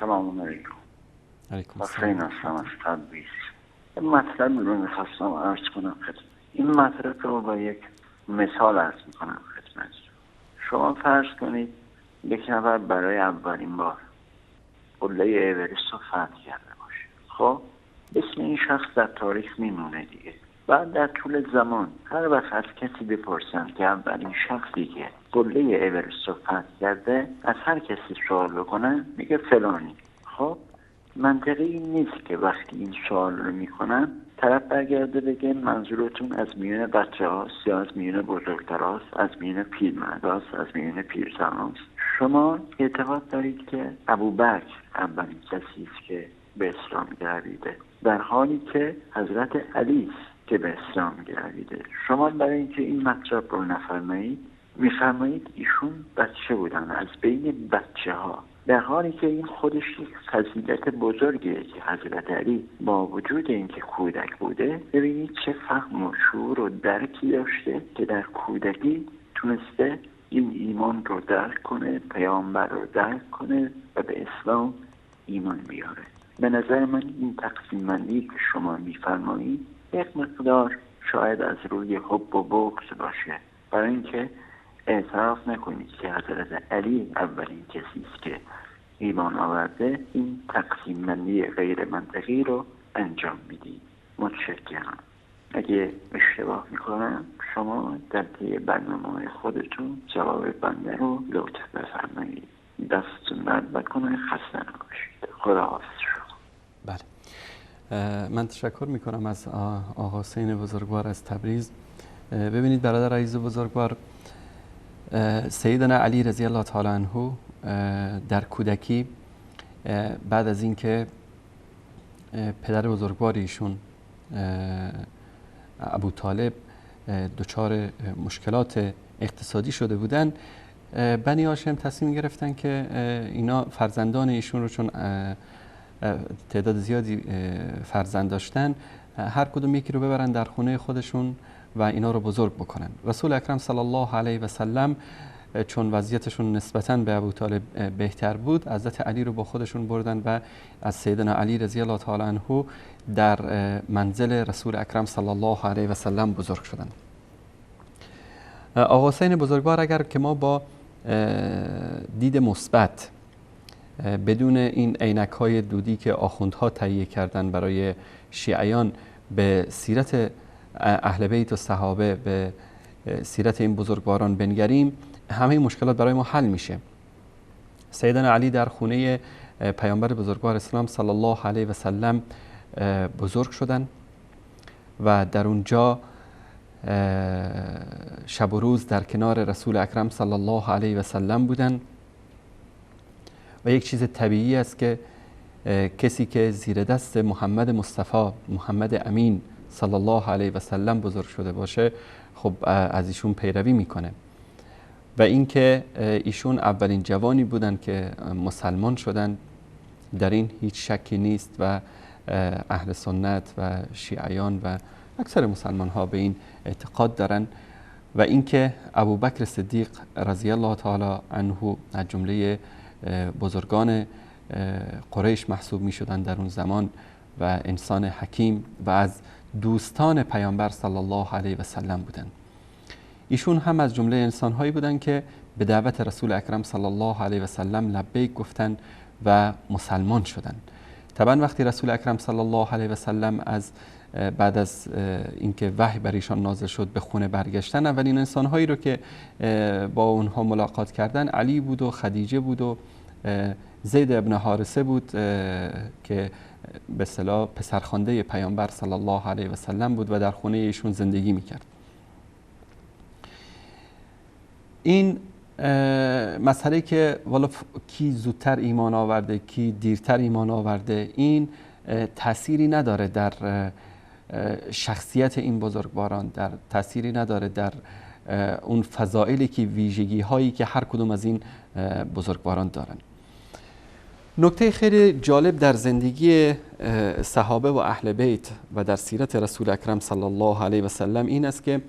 سلام علیکم. علیکم حسین السلام. هستم از تبریز. این مطلب رو میخواستم عرض کنم خدمت. این مطلب رو با یک مثال عرض میکنم خدمت. شما فرض کنید یک نفر برای اولین بار قله اورست رو فتح کرده باشه. خب اسم این شخص در تاریخ میمونه دیگه. بعد در طول زمان هر وقت از کسی بپرسن که اولین شخصی که قله اورست رو فتح کرده، از هر کسی سوال بکنن میگه فلانی. خب منطقی این نیست که وقتی این سوال رو میکنن طرف برگرده بگه منظورتون از میون بچه هاست یا از میون بزرگتر هاست، از میون پیرمرد هاست، از میون پیرزن هاست. شما اعتقاد دارید که ابوبکر اولین کسی است که به اسلام گرویده، در حالی که حضرت علی است که به اسلام گرویده. شما برای اینکه این مطلب رو نفرمایید میفرمایید ایشون بچه بودن از بین بچه ها، در حالی که این خودش یک فضیلت بزرگیه که حضرت علی با وجود اینکه کودک بوده، ببینید چه فهم و شعور و درکی داشته که در کودکی تونسته این ایمان رو درک کنه، پیامبر رو درک کنه و به اسلام ایمان بیاره. به نظر من این تقسیم بندی که شما میفرمایید یک مقدار شاید از روی حب و بغض باشه، برای اینکه اعتراف نکنید که حضرت علی اولین کسی است که ایمان آورده. این تقسیم بندی غیر منطقی رو انجام میدید. متشکرم. اگه اشتباه میکنم شما در طی برنامه خودتون جواب بنده رو لطف بفرمایید. دستتون درد نکنه. خسته نباشید. خداحافظ شما. بله، من تشکر میکنم از آقا حسین بزرگوار از تبریز. ببینید برادر عزیز بزرگوار، سیدنا علی رضی الله تعالی عنه در کودکی بعد از اینکه پدر بزرگوار ایشون ابو طالب دچار مشکلات اقتصادی شده بودن، بنی هاشم تصمیم گرفتن که اینا فرزندان ایشون رو، چون تعداد زیادی فرزند داشتن، هر کدوم یکی رو ببرن در خونه خودشون و اینا رو بزرگ بکنن. رسول اکرم صلی الله علیه و سلم چون وضعیتشون نسبتاً به ابو طالب بهتر بود، حضرت علی رو با خودشون بردن و از سیدنا علی رضی الله تعالی عنه در منزل رسول اکرم صلی الله علیه و سلم بزرگ شدن. آقا حسین بزرگوار، اگر که ما با دید مثبت بدون این عینک‌های دودی که آخوندها تهیه کردن برای شیعیان به سیرت اهل بیت و صحابه، به سیرت این بزرگواران بنگریم، همه مشکلات برای ما حل میشه. سیدنا علی در خونه پیامبر بزرگوار اسلام صلی الله علیه و سلم بزرگ شدن و در اونجا شب و روز در کنار رسول اکرم صلی الله علیه و سلم بودن و یک چیز طبیعی است که کسی که زیر دست محمد مصطفی، محمد امین صلی الله علیه و سلم بزرگ شده باشه، خب از ایشون پیروی میکنه. و اینکه ایشون اولین جوانی بودن که مسلمان شدن، در این هیچ شکی نیست و اهل سنت و شیعیان و اکثر مسلمان ها به این اعتقاد دارن. و اینکه ابوبکر صدیق رضی الله تعالی عنه از جمله بزرگان قریش محسوب می شدن در اون زمان و انسان حکیم و از دوستان پیامبر صلی الله علیه و سلم بودن. ایشون هم از جمله انسان‌هایی بودن که به دعوت رسول اکرم صلی الله علیه و سلم لبیک گفتن و مسلمان شدن. طبعا وقتی رسول اکرم صلی الله علیه و سلم از بعد از اینکه وحی بر ایشان نازل شد به خونه برگشتن، اولین انسان‌هایی رو که با اونها ملاقات کردن علی بود و خدیجه بود و زید ابن حارثه بود که به اصطلاح پسرخوانده پیامبر صلی الله علیه و سلم بود و در خونه ایشون زندگی میکرد. این مسئله که والا کی زودتر ایمان آورده کی دیرتر ایمان آورده، این تأثیری نداره در شخصیت این بزرگواران، در تأثیری نداره در اون فضائلی که ویژگی هایی که هر کدوم از این بزرگواران دارن. نکته خیلی جالب در زندگی صحابه و اهل بیت و در سیرت رسول اکرم صلی الله علیه و سلم این است که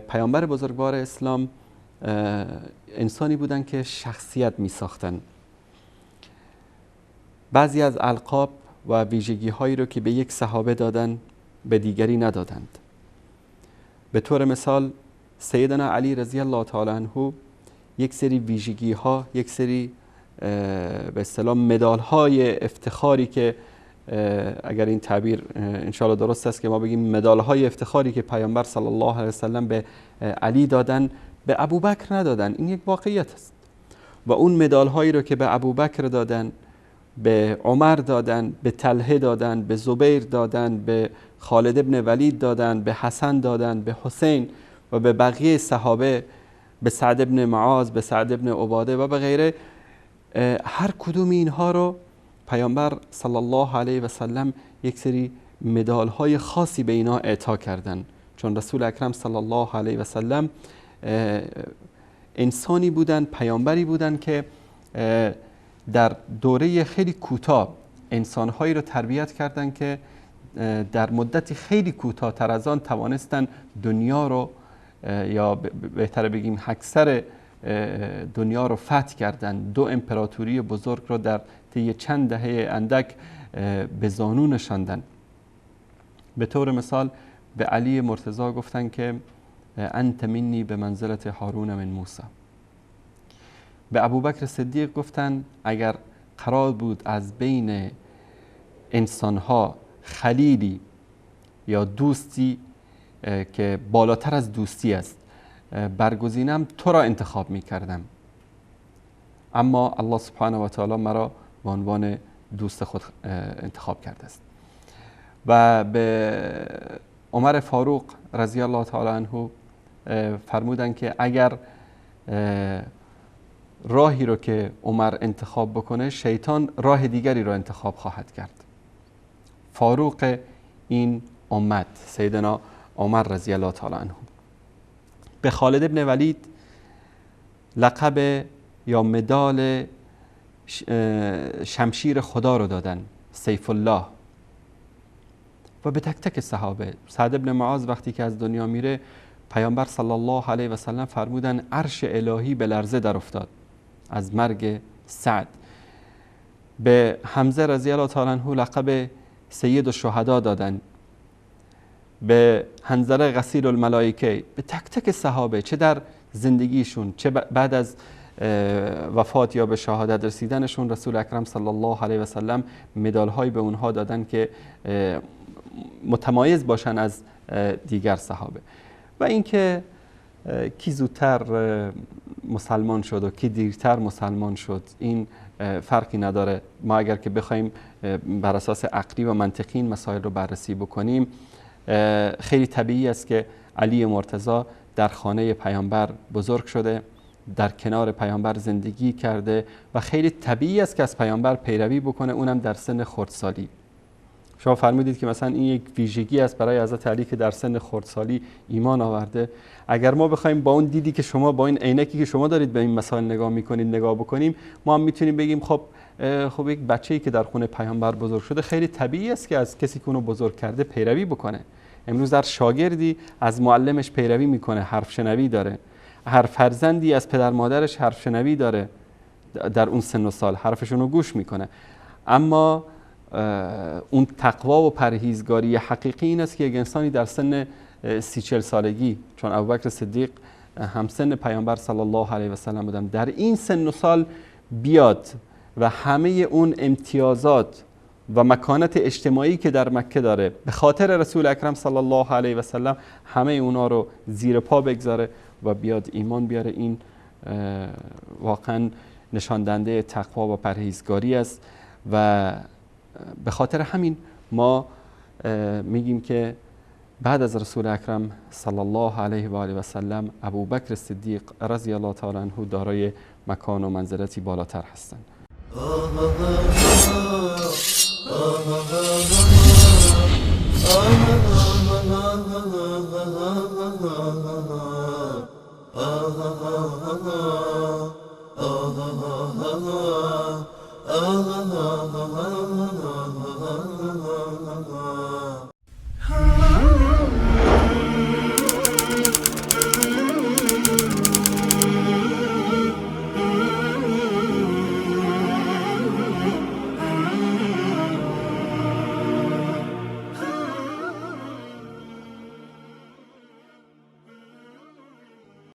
پیامبر بزرگوار اسلام انسانی بودن که شخصیت می ساختن. بعضی از القاب و ویژگی هایی رو که به یک صحابه دادن به دیگری ندادند. به طور مثال سیدنا علی رضی الله تعالی عنه یک سری ویژگی ها، یک سری به اصطلاح مدال های افتخاری که اگر این تعبیر انشاءالله درست است که ما بگیم مدال های افتخاری که پیامبر صلی الله علیه وسلم به علی دادن به ابوبکر ندادن. این یک واقعیت است. و اون مدال هایی رو که به ابوبکر دادن، به عمر دادن، به طلحه دادن، به زبیر دادن، به خالد ابن ولید دادن، به حسن دادن، به حسین و به بقیه صحابه، به سعد ابن معاذ، به سعد ابن عباده و به غیره، هر کدوم اینها رو پیامبر صلی الله علیه و سلم یک سری مدال های خاصی به اینا اعطا کردن، چون رسول اکرم صلی الله علیه و سلم انسانی بودن، پیامبری بودن که در دوره خیلی کوتاه انسانهایی رو تربیت کردن که در مدتی خیلی کوتاه‌تر از آن توانستن دنیا رو یا بهتر بگیم اکثر دنیا رو فتح کردن. 2 امپراتوری بزرگ رو در طی چند دهه اندک به زانو نشاندن. به طور مثال به علی مرتضی گفتن که انت منی به منزلت هارون من موسی. به ابوبکر صدیق گفتن اگر قرار بود از بین انسانها خلیلی یا دوستی که بالاتر از دوستی است برگزینم تو را انتخاب می کردم، اما الله سبحانه و تعالی مرا به عنوان دوست خود انتخاب کرده است. و به عمر فاروق رضی الله تعالی عنه فرمودن که اگر راهی رو که عمر انتخاب بکنه شیطان راه دیگری رو انتخاب خواهد کرد. فاروق این امت سیدنا عمر رضی الله تعالی عنه. به خالد ابن ولید لقب یا مدال شمشیر خدا رو دادن، سیف الله. و به تک تک صحابه، سعد ابن معاذ وقتی که از دنیا میره پیامبر صلی الله علیه و سلم فرمودن عرش الهی به لرزه در افتاد از مرگ سعد. به حمزه رضی الله تعالی عنه لقب سید الشهدا دادن. به حنظله غسیل الملائکه، به تک تک صحابه چه در زندگیشون چه بعد از وفات یا به شهادت رسیدنشون رسول اکرم صلی الله علیه و سلم مدال های به اونها دادن که متمایز باشن از دیگر صحابه. و اینکه کی زودتر مسلمان شد و کی دیرتر مسلمان شد این فرقی نداره. ما اگر که بخوایم بر اساس عقلی و منطقی این مسائل رو بررسی بکنیم خیلی طبیعی است که علی مرتضی در خانه پیامبر بزرگ شده، در کنار پیامبر زندگی کرده و خیلی طبیعی است که از پیامبر پیروی بکنه، اونم در سن خردسالی. شما فرمودید که مثلا این یک ویژگی است برای حضرت علی که در سن خردسالی ایمان آورده. اگر ما بخوایم با اون دیدی که شما با این عینکی که شما دارید به این مسائل نگاه میکنید نگاه بکنیم، ما هم میتونیم بگیم خب یک بچه‌ای که در خونه پیامبر بزرگ شده خیلی طبیعی است که از کسی که اونو بزرگ کرده پیروی بکنه. امروز در شاگردی از معلمش پیروی میکنه، حرف شنوی داره. هر فرزندی از پدر مادرش حرف شنوی داره، در اون سن و سال حرفشون رو گوش میکنه. اما اون تقوا و پرهیزگاری حقیقی این است که یک انسانی در سن 30-40 سالگی، چون ابوبکر صدیق همسن پیامبر صلی الله علیه و سلم بودن، در این سن و سال بیاد و همه اون امتیازات و مکانت اجتماعی که در مکه داره به خاطر رسول اکرم صلی الله علیه و سلم همه اونا رو زیر پا بگذاره و بیاد ایمان بیاره، این واقعا نشان دهنده تقوا و پرهیزگاری است. و به خاطر همین ما میگیم که بعد از رسول اکرم صلی الله علیه و آله و سلم ابوبکر صدیق رضی الله تعالی عنه دارای مکان و منزلتی بالاتر هستند. آه